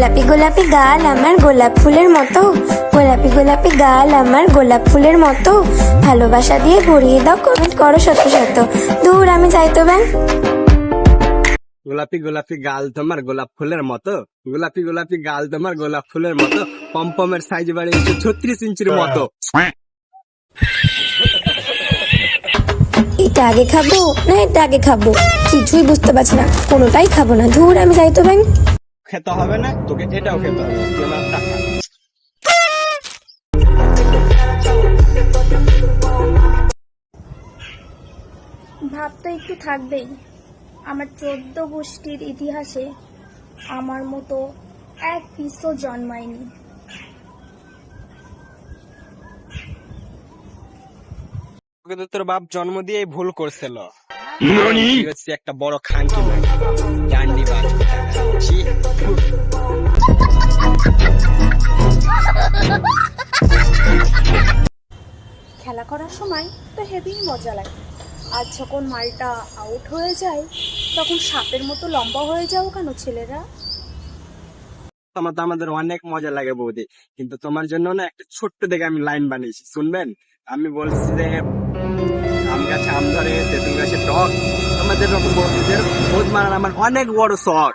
গোলাপি গোলাপি গাল আমার গোলাপ ফুলের মতো, গোলাপি গোলাপি গাল আমার গোলাপ ফুলের মতো, ভালোবাসা দিয়ে ভরিয়ে দাও, কমেন্ট করো শত শত। দূর আমি যাই তো ব্যাং। গোলাপি গোলাপি গাল তোমার গোলাপ ফুলের মতো, গোলাপি গোলাপি গাল তোমার গোলাপ ফুলের মতো, পম্পমের সাইজ বাড়িয়েছে 36 ইঞ্চির মতো। এটা আগে খাবো না এটা আগে খাবো, কিছুই বুঝতে পারছি না, কোনোটাই খাবো না। ধুর আমি যাই তো ব্যাং। খেতে হবে না তোকে, এটাও খেতে হবে, তুই আমার টাকা। ভাব তো একটু থাকবেই। আমার 14 গোষ্ঠীর ইতিহাসে আমার মতো এক পিসও জন্মায়নি। তোকে তো তোর বাপ জন্ম দিয়ে ভুল করছিল, তুই হচ্ছে একটা বড় খানকি ডান্ডি বাজ। ছি, ফু। খেলা করার সময় তো হেভি মজা লাগে, আর যখন মালটা আউট হয়ে যায় তখন সাপের মতো লম্বা হয়ে যাও কেন ছেলেরা? তোমার তো আমাদের অনেক মজা লাগে বৌদি, কিন্তু তোমার জন্য না একটা ছোট্ট দেখে আমি লাইন বানিয়েছি, শুনবেন? আমি বলছি যে আম গাছে আম ধরে, তেঁতুল গাছে টক, আমাদের রকম বৌদিদের বোধ মারার আমার অনেক বড় শখ।